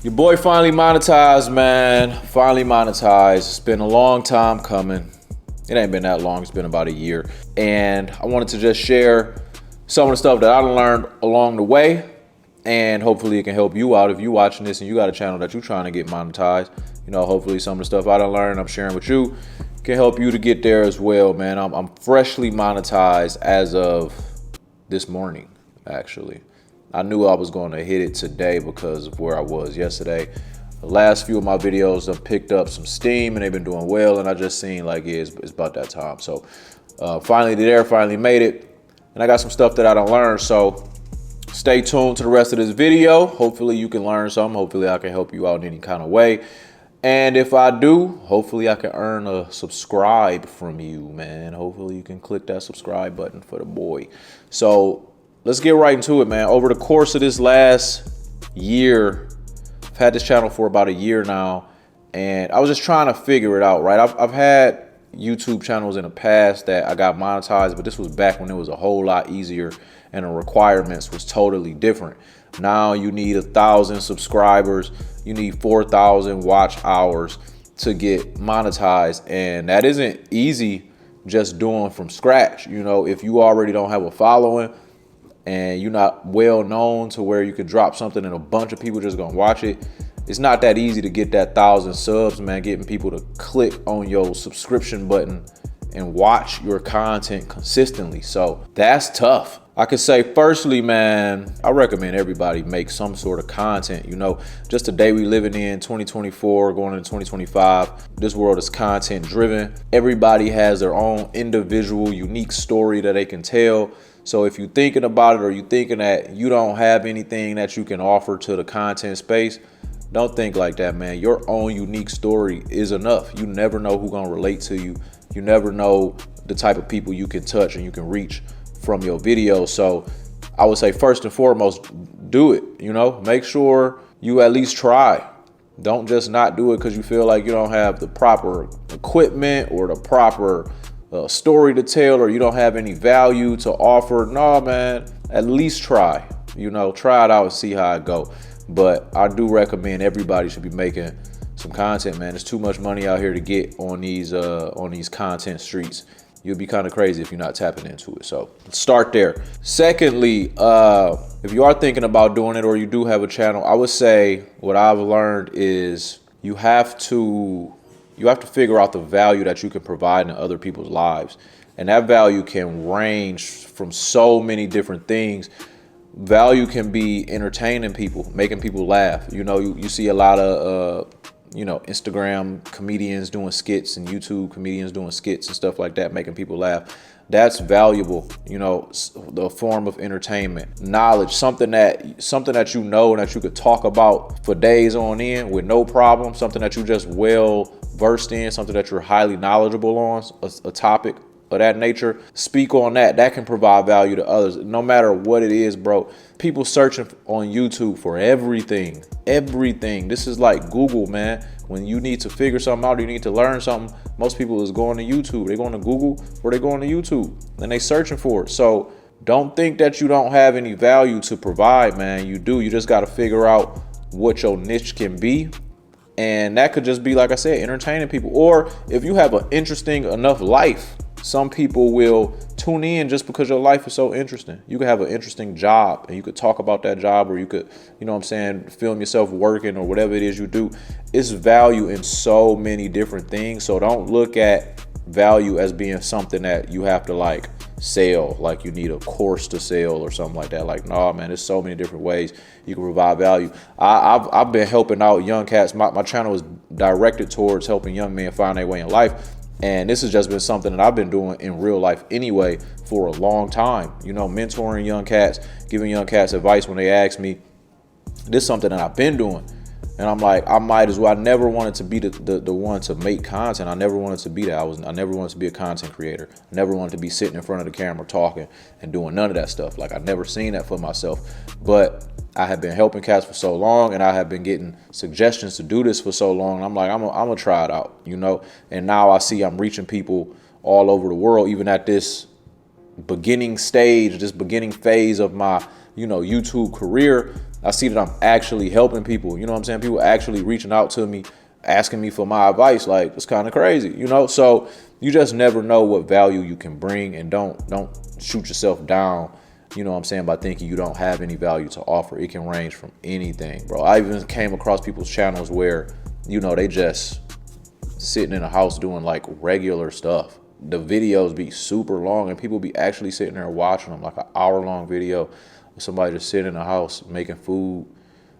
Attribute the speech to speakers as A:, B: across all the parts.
A: Your boy finally monetized, man. Finally monetized. It's been a long time coming. It ain't been that long. It's been about a year. And I wanted to just share some of the stuff that I learned along the way. And hopefully it can help you out if you're watching this and you got a channel that you're trying to get monetized. You know, hopefully some of the stuff I done learned, I'm sharing with you, can help you to get there as well, man. I'm freshly monetized as of this morning, actually. I knew I was going to hit it today because of where I was yesterday. The last few of my videos have picked up some steam and they've been doing well, and I just seen like, yeah, it's about that time. So finally there, finally made it. And I got some stuff that I done learned. So stay tuned to the rest of this video. Hopefully you can learn something. Hopefully I can help you out in any kind of way. And if I do, hopefully I can earn a subscribe from you, man. Hopefully you can click that subscribe button for the boy. So let's get right into it, man. Over the course of this last year, I've had this channel for about a year now, and I was just trying to figure it out, right? I've had YouTube channels in the past that I got monetized, but this was back when it was a whole lot easier and the requirements was totally different. Now you need 1,000 subscribers, you need 4,000 watch hours to get monetized, and that isn't easy just doing from scratch. You know, if you already don't have a following and you're not well known to where you could drop something and a bunch of people just gonna watch it, it's not that easy to get that 1,000 subs, man. Getting people to click on your subscription button and watch your content consistently. So that's tough. I could say firstly, man, I recommend everybody make some sort of content. You know, just the day we living in, 2024 going into 2025, this world is content driven. Everybody has their own individual unique story that they can tell. So if you're thinking about it, or you're thinking that you don't have anything that you can offer to the content space, don't think like that, man. Your own unique story is enough. You never know who's gonna relate to you. You never know the type of people you can touch and you can reach from your video. So I would say first and foremost, do it. You know, make sure you at least try. Don't just not do it because you feel like you don't have the proper equipment or the proper story to tell, or you don't have any value to offer. No, man, at least try. You know, try it out and see how it go. But I do recommend everybody should be making some content, man. There's too much money out here to get on these content streets. You'll be kind of crazy if you're not tapping into it. So start there. Secondly, if you are thinking about doing it or you do have a channel, I would say what I've learned is you have to figure out the value that you can provide in other people's lives. And that value can range from so many different things. Value can be entertaining people, making people laugh. You know, you see a lot of, Instagram comedians doing skits and YouTube comedians doing skits and stuff like that, making people laugh. That's valuable, you know, the form of entertainment. Knowledge, something that you know and that you could talk about for days on end with no problem, something that you just well versed in, something that you're highly knowledgeable on, a topic of that nature. Speak on that. That can provide value to others. No matter what it is, bro. People searching on YouTube for everything. This is like Google, man. When you need to figure something out, or you need to learn something, most people is going to YouTube. They're going to Google or they're going to YouTube and they searching for it. So don't think that you don't have any value to provide, man. You do. You just got to figure out what your niche can be. And that could just be, like I said, entertaining people. Or if you have an interesting enough life, some people will tune in just because your life is so interesting. You could have an interesting job and you could talk about that job, or you could, you know what I'm saying, film yourself working or whatever it is you do. It's value in so many different things. So don't look at value as being something that you have to like sell, like you need a course to sell or something like that. Like, nah, man, there's so many different ways you can provide value. I've been helping out young cats. My channel is directed towards helping young men find their way in life. And this has just been something that I've been doing in real life anyway for a long time. You know, mentoring young cats, giving young cats advice when they ask me. This is something that I've been doing. And I'm like, I might as well. I never wanted to be the one to make content. I never wanted to be that. I never wanted to be a content creator. I never wanted to be sitting in front of the camera talking and doing none of that stuff. Like, I never seen that for myself. But I have been helping cats for so long, and I have been getting suggestions to do this for so long. And I'm like, I'm gonna try it out, you know. And now I see I'm reaching people all over the world, even at this beginning stage, this beginning phase of my, you know, YouTube career. I see that I'm actually helping people. You know what I'm saying? People actually reaching out to me, asking me for my advice. Like, it's kind of crazy, you know? So you just never know what value you can bring, and don't shoot yourself down, you know what I'm saying, by thinking you don't have any value to offer. It can range from anything, bro. I even came across people's channels where, you know, they just sitting in a house doing like regular stuff. The videos be super long and people be actually sitting there watching them, like an hour-long video of somebody just sitting in a house making food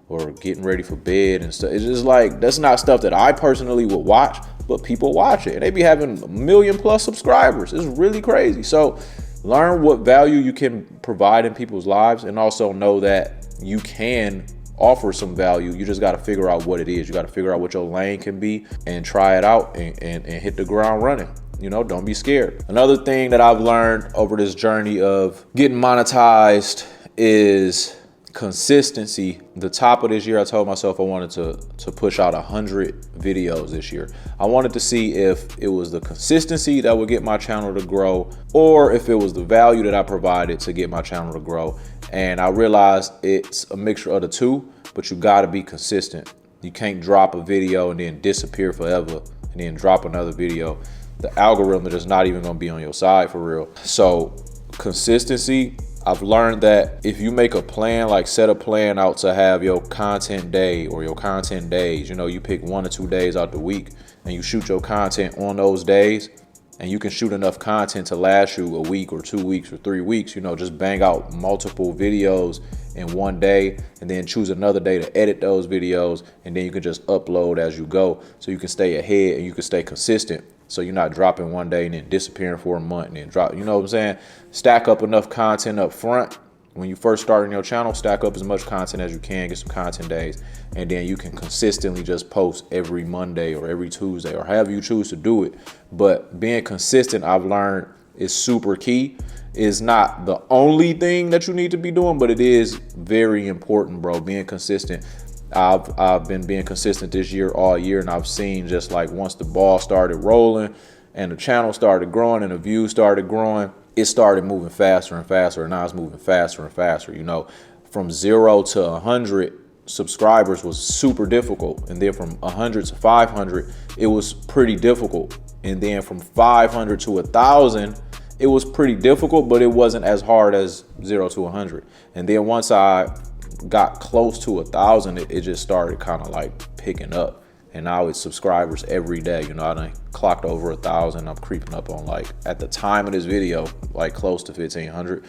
A: or getting ready for bed and stuff. It's just like, that's not stuff that I personally would watch, but people watch it and they be having 1 million+ subscribers. It's really crazy. So learn what value you can provide in people's lives, and also know that you can offer some value. You just got to figure out what it is. You got to figure out what your lane can be and try it out and hit the ground running. You know, don't be scared. Another thing that I've learned over this journey of getting monetized is consistency. The top of this year, I told myself I wanted to push out 100 videos this year. I wanted to see if it was the consistency that would get my channel to grow, or if it was the value that I provided to get my channel to grow. And I realized it's a mixture of the two, but you gotta be consistent. You can't drop a video and then disappear forever and then drop another video. The algorithm is just not even gonna be on your side for real. So consistency, I've learned that if you make a plan, like set a plan out to have your content day or your content days, you know, you pick 1 or 2 days out the week and you shoot your content on those days, and you can shoot enough content to last you a week or 2 weeks or 3 weeks. You know, just bang out multiple videos in one day and then choose another day to edit those videos, and then you can just upload as you go, so you can stay ahead and you can stay consistent. So you're not dropping one day and then disappearing for a month and then drop, you know what I'm saying? Stack up enough content up front. When you first starting your channel, stack up as much content as you can, get some content days, and then you can consistently just post every Monday or every Tuesday or however you choose to do it. But being consistent, I've learned, is super key. It's not the only thing that you need to be doing, but it is very important, bro. Being consistent. I've been being consistent this year, all year, and I've seen just like once the ball started rolling and the channel started growing and the views started growing, it started moving faster and faster, and now it's moving faster and faster. You know, from 0 to 100 subscribers was super difficult, and then from 100 to 500, it was pretty difficult, and then from 500 to 1,000, it was pretty difficult, but it wasn't as hard as 0 to 100. And then once I got close to 1,000, it just started kind of like picking up. And now it's subscribers every day. You know, I done clocked over 1,000. I'm creeping up on, like, at the time of this video, like close to 1,500.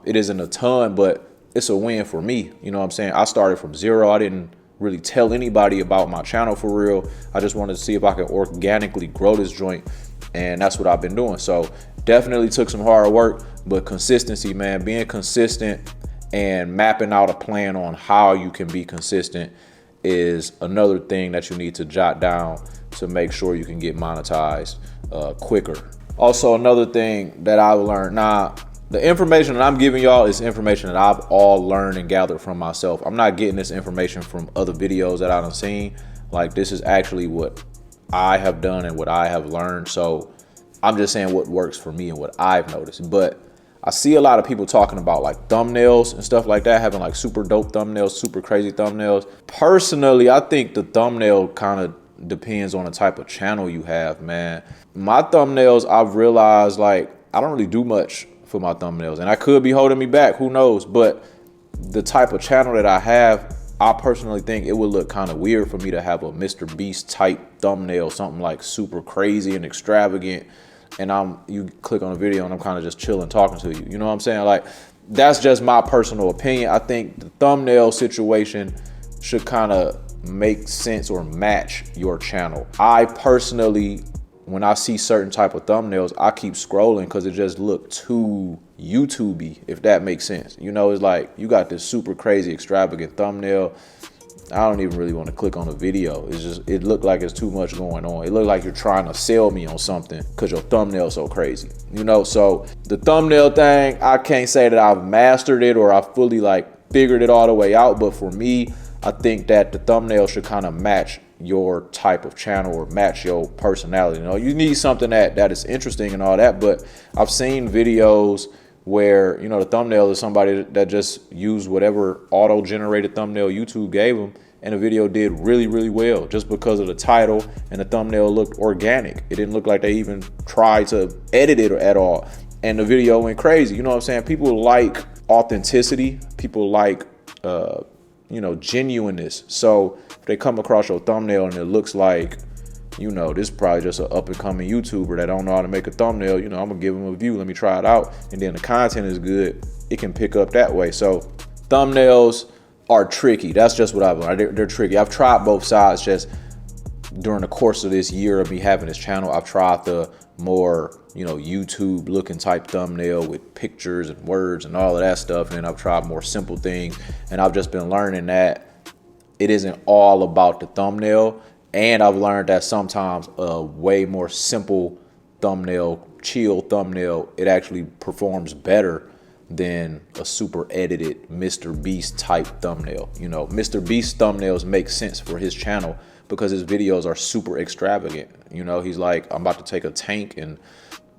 A: It isn't a ton, but it's a win for me. You know what I'm saying? I started from 0. I didn't really tell anybody about my channel for real. I just wanted to see if I could organically grow this joint. And that's what I've been doing. So definitely took some hard work, but consistency, man, being consistent and mapping out a plan on how you can be consistent is another thing that you need to jot down to make sure you can get monetized quicker. Also, another thing that I've learned, now the information that I'm giving y'all is information that I've all learned and gathered from myself. I'm not getting this information from other videos that I've seen. Like, this is actually what I have done and what I have learned. So I'm just saying what works for me and what I've noticed. But I see a lot of people talking about like thumbnails and stuff like that, having like super dope thumbnails, super crazy thumbnails. Personally, I think the thumbnail kind of depends on the type of channel you have, man. My thumbnails, I've realized, like, I don't really do much for my thumbnails, and I could be holding me back, who knows? But the type of channel that I have, I personally think it would look kind of weird for me to have a Mr. Beast type thumbnail, something like super crazy and extravagant, and you click on a video and I'm kind of just chilling talking to you. You know what I'm saying? Like, that's just my personal opinion. I think the thumbnail situation should kind of make sense or match your channel. I personally, when I see certain type of thumbnails, I keep scrolling because it just look too YouTube-y, if that makes sense. You know, it's like you got this super crazy extravagant thumbnail. I don't even really want to click on the video. It's just, it looked like it's too much going on. It looked like you're trying to sell me on something because your thumbnail's so crazy, you know? So the thumbnail thing, I can't say that I've mastered it or I fully like figured it all the way out. But for me, I think that the thumbnail should kind of match your type of channel or match your personality. You know, you need something that is interesting and all that. But I've seen videos where, you know, the thumbnail is somebody that just used whatever auto-generated thumbnail YouTube gave them, and the video did really, really well just because of the title, and the thumbnail looked organic. It didn't look like they even tried to edit it at all. And the video went crazy. You know what I'm saying? People like authenticity. People like, you know, genuineness. So if they come across your thumbnail and it looks like, you know, this is probably just an up and coming YouTuber that don't know how to make a thumbnail, you know, I'm gonna give them a view. Let me try it out. And then the content is good. It can pick up that way. So thumbnails are tricky. That's just what I've learned. They're tricky. I've tried both sides just during the course of this year of me having this channel. I've tried the more, you know, YouTube looking type thumbnail with pictures and words and all of that stuff. And then I've tried more simple things. And I've just been learning that it isn't all about the thumbnail. And I've learned that sometimes a way more simple thumbnail, chill thumbnail, it actually performs better than a super edited Mr. Beast type thumbnail. You know, Mr. Beast thumbnails make sense for his channel because his videos are super extravagant. You know, he's like, I'm about to take a tank and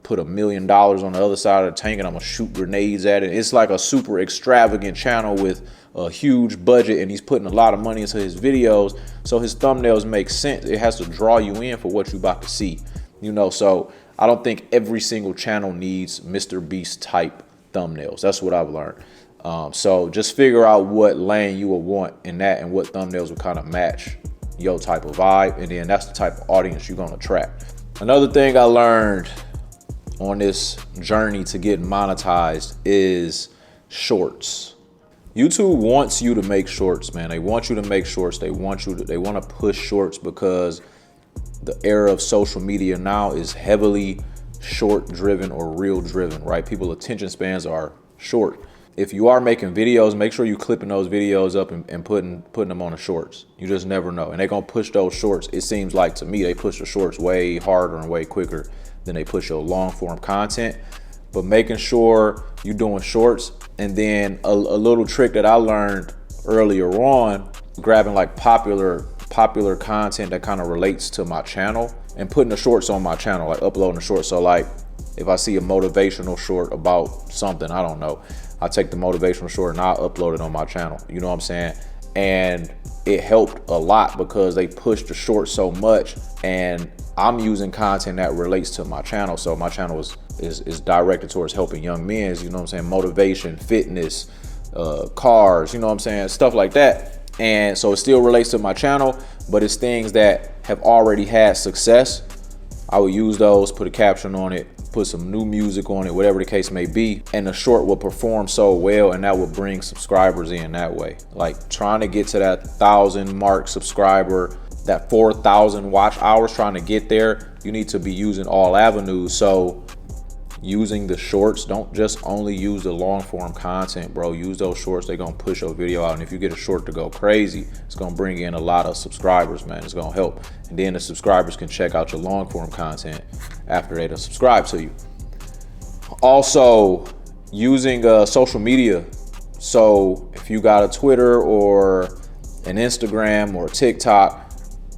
A: put $1 million on the other side of the tank and I'm gonna shoot grenades at it. It's like a super extravagant channel with a huge budget, and he's putting a lot of money into his videos. So his thumbnails make sense. It has to draw you in for what you're about to see, you know? So I don't think every single channel needs Mr. Beast type thumbnails. That's what I've learned. So just figure out what lane you will want in that and what thumbnails will kind of match your type of vibe. And then that's the type of audience you're gonna attract. Another thing I learned on this journey to get monetized is shorts. YouTube wants you to make shorts, man. They want you to make shorts. They want to push shorts because the era of social media now is heavily short driven or reel driven, right? People's attention spans are short. If you are making videos, make sure you clipping those videos up and putting them on the shorts. You just never know. And they're gonna push those shorts. It seems like to me, they push the shorts way harder and way quicker than they push your long form content. But making sure you're doing shorts, and then a little trick that I learned earlier on, grabbing like popular content that kind of relates to my channel and putting the shorts on my channel, like uploading the shorts. So like if I see a motivational short about something, I don't know, I take the motivational short and I'll upload it on my channel. You know what I'm saying? And it helped a lot because they pushed the short so much, and I'm using content that relates to my channel. So my channel is directed towards helping young men, you know what I'm saying? Motivation, fitness, cars, you know what I'm saying? Stuff like that. And so it still relates to my channel, but it's things that have already had success. I would use those, put a caption on it, put some new music on it, whatever the case may be. And the short will perform so well, and that will bring subscribers in that way. Like trying to get to that 1,000 mark subscriber, that 4,000 watch hours, trying to get there, you need to be using all avenues. So using the shorts, don't just only use the long form content, bro. Use those shorts. They're gonna push your video out, and if you get a short to go crazy, it's gonna bring in a lot of subscribers, man. It's gonna help, and then the subscribers can check out your long form content after they subscribe to you. Also, using social media. So if you got a Twitter or an Instagram or TikTok,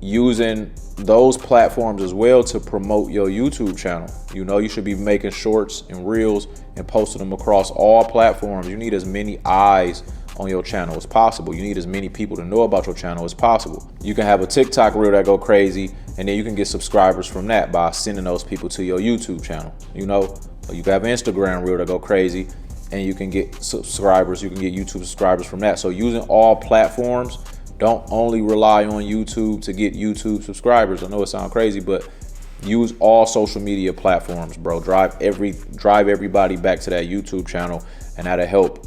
A: using those platforms as well to promote your YouTube channel. You know, you should be making shorts and reels and posting them across all platforms. You need as many eyes on your channel as possible. You need as many people to know about your channel as possible. You can have a TikTok reel that go crazy, and then you can get subscribers from that by sending those people to your YouTube channel. You know, you can have an Instagram reel that go crazy, and you can get subscribers. You can get YouTube subscribers from that. So using all platforms. Don't only rely on YouTube to get YouTube subscribers. I know it sounds crazy, but use all social media platforms, bro. Drive everybody back to that YouTube channel, and that'll help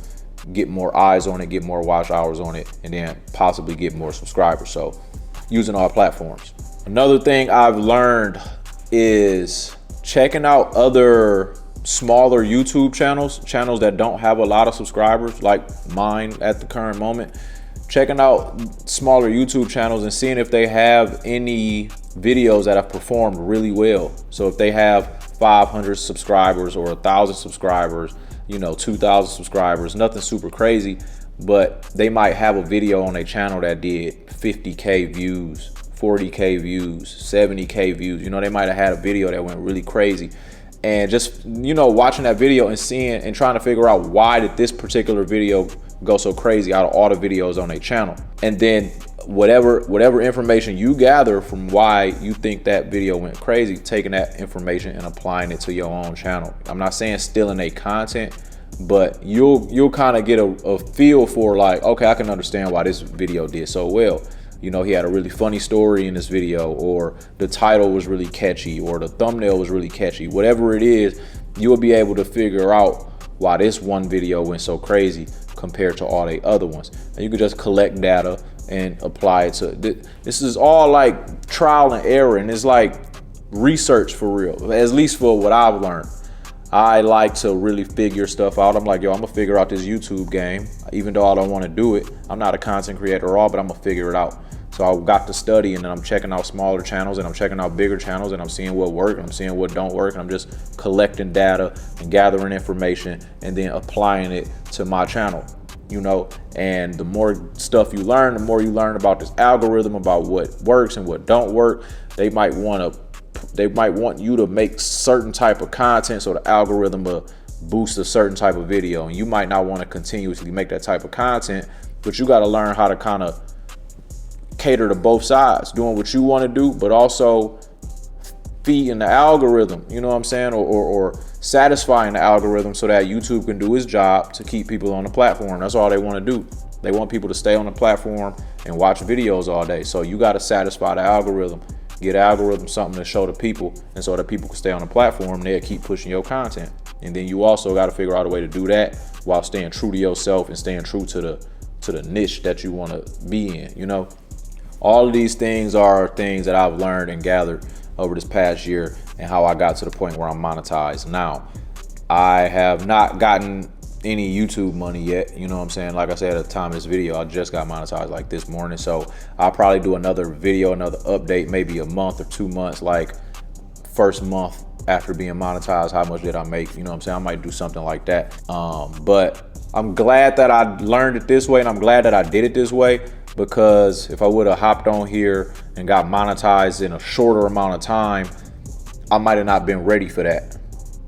A: get more eyes on it, get more watch hours on it, and then possibly get more subscribers. So using all platforms. Another thing I've learned is checking out other smaller YouTube channels that don't have a lot of subscribers, like mine at the current moment. Checking out smaller YouTube channels and seeing if they have any videos that have performed really well. So if they have 500 subscribers or 1,000 subscribers, you know, 2,000 subscribers, nothing super crazy, but they might have a video on their channel that did 50K views, 40K views, 70K views. You know, they might have had a video that went really crazy. and just, you know, watching that video and seeing and trying to figure out why did this particular video go so crazy out of all the videos on their channel. And then whatever information you gather from why you think that video went crazy, taking that information and applying it to your own channel. I'm not saying stealing their content, but you'll kind of get a feel for like, okay, I can understand why this video did so well. You know, he had a really funny story in this video, or the title was really catchy, or the thumbnail was really catchy. Whatever it is, you'll be able to figure out why this one video went so crazy compared to all the other ones. And you can just collect data and apply it to this. Is all like trial and error, and it's like research for real, at least for what I've learned. I like to really figure stuff out. I'm like, yo, I'm gonna figure out this YouTube game. Even though I don't want to do it, I'm not a content creator at all, but I'm gonna figure it out. So I got to study, and then I'm checking out smaller channels, and I'm checking out bigger channels, and I'm seeing what works, and I'm seeing what don't work, and I'm just collecting data and gathering information and then applying it to my channel, you know. And the more stuff you learn, the more you learn about this algorithm, about what works and what don't work. They might want you to make certain type of content so the algorithm will boost a certain type of video, and you might not want to continuously make that type of content, but you got to learn how to kind of cater to both sides, doing what you want to do, but also feeding the algorithm, you know what I'm saying, or satisfying the algorithm so that YouTube can do its job to keep people on the platform. That's all they want to do. They want people to stay on the platform and watch videos all day. So you got to satisfy the algorithm, get the algorithm something to show the people, and so that people can stay on the platform, they'll keep pushing your content. And then you also got to figure out a way to do that while staying true to yourself and staying true to the niche that you want to be in, you know. All of these things are things that I've learned and gathered over this past year, and how I got to the point where I'm monetized now. I have not gotten any YouTube money yet, you know what I'm saying? Like I said at the time of this video, I just got monetized like this morning, so I'll probably do another video, another update, maybe a month or 2 months, like first month after being monetized, how much did I make, you know what I'm saying? I might do something like that. But I'm glad that I learned it this way, and I'm glad that I did it this way, because if I would have hopped on here and got monetized in a shorter amount of time, I might have not been ready for that,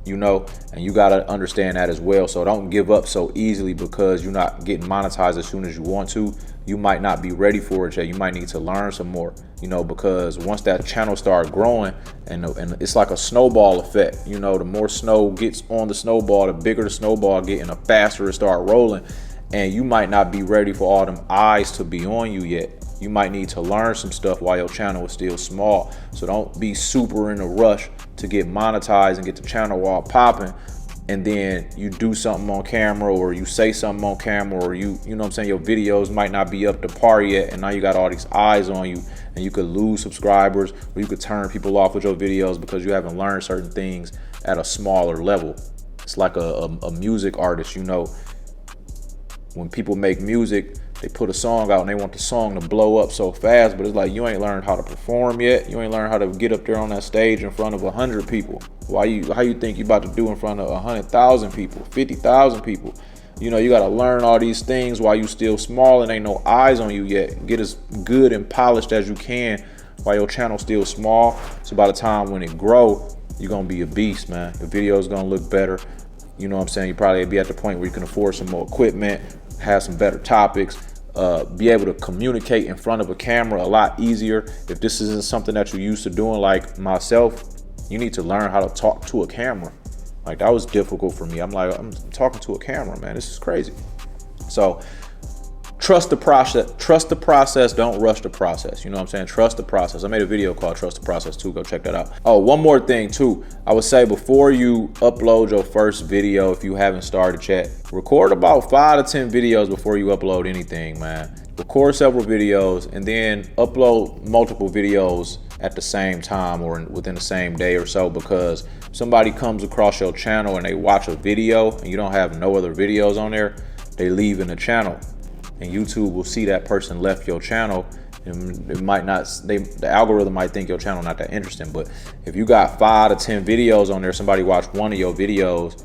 A: you know. And you got to understand that as well. So don't give up so easily because you're not getting monetized as soon as you want to. You might not be ready for it yet. You might need to learn some more, you know, because once that channel starts growing, and it's like a snowball effect, you know, the more snow gets on the snowball, the bigger the snowball get, and the faster it start rolling. And you might not be ready for all them eyes to be on you yet. You might need to learn some stuff while your channel is still small. So don't be super in a rush to get monetized and get the channel all popping, and then you do something on camera, or you say something on camera, or you know what I'm saying, your videos might not be up to par yet, and now you got all these eyes on you, and you could lose subscribers, or you could turn people off with your videos because you haven't learned certain things at a smaller level. It's like a music artist, you know. When people make music, they put a song out and they want the song to blow up so fast, but it's like, you ain't learned how to perform yet. You ain't learned how to get up there on that stage in front of 100 people. How you think you about to do in front of 100,000 people, 50,000 people? You know, you got to learn all these things while you still small and ain't no eyes on you yet. Get as good and polished as you can while your channel's still small. So by the time when it grow, you're going to be a beast, man. Your video's going to look better. You know what I'm saying? You probably be at the point where you can afford some more equipment, have some better topics, be able to communicate in front of a camera a lot easier. If this isn't something that you're used to doing, like myself, you need to learn how to talk to a camera. Like, that was difficult for me. I'm talking to a camera, man. This is crazy. So trust the process, don't rush the process. You know what I'm saying? Trust the process. I made a video called Trust the Process too. Go check that out. Oh, one more thing too. I would say before you upload your first video, if you haven't started yet, record about 5 to 10 videos before you upload anything, man. Record several videos and then upload multiple videos at the same time or within the same day or so, because somebody comes across your channel and they watch a video and you don't have no other videos on there, they leave in the channel. And YouTube will see that person left your channel, and it might not, the algorithm might think your channel not that interesting. But if you got 5 to 10 videos on there, somebody watched one of your videos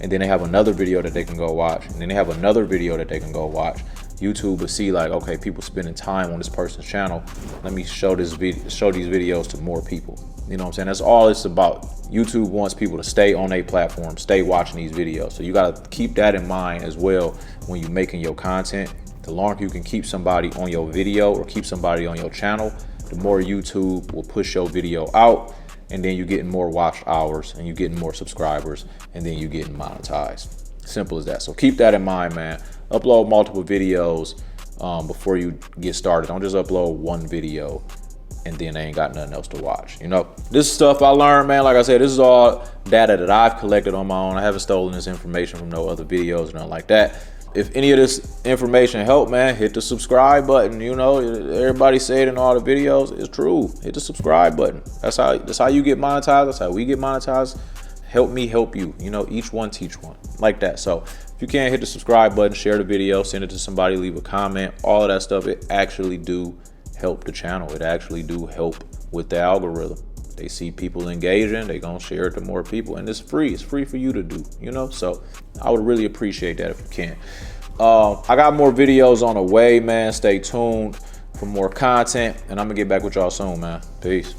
A: and then they have another video that they can go watch, and then they have another video that they can go watch, YouTube will see like, okay, people spending time on this person's channel. Let me show these videos to more people. You know what I'm saying? That's all it's about. YouTube wants people to stay on a platform, stay watching these videos. So you gotta keep that in mind as well when you're making your content. The longer you can keep somebody on your video or keep somebody on your channel, the more YouTube will push your video out, and then you're getting more watch hours and you're getting more subscribers, and then you're getting monetized. Simple as that. So keep that in mind, man. Upload multiple videos before you get started. Don't just upload one video and then they ain't got nothing else to watch. You know, this stuff I learned, man. Like I said, this is all data that I've collected on my own. I haven't stolen this information from no other videos or nothing like that. If any of this information helped, man, hit the subscribe button. You know, everybody say it in all the videos. It's true. Hit the subscribe button. That's how you get monetized. That's how we get monetized. Help me help you. You know, each one teach one, like that. So if you can, hit the subscribe button, share the video, send it to somebody, leave a comment, all of that stuff. It actually do help the channel. It actually do help with the algorithm. They see people engaging, they gonna share it to more people, and it's free. It's free for you to do, you know? So I would really appreciate that if you can. I got more videos on the way, man. Stay tuned for more content, and I'm gonna get back with y'all soon, man. Peace.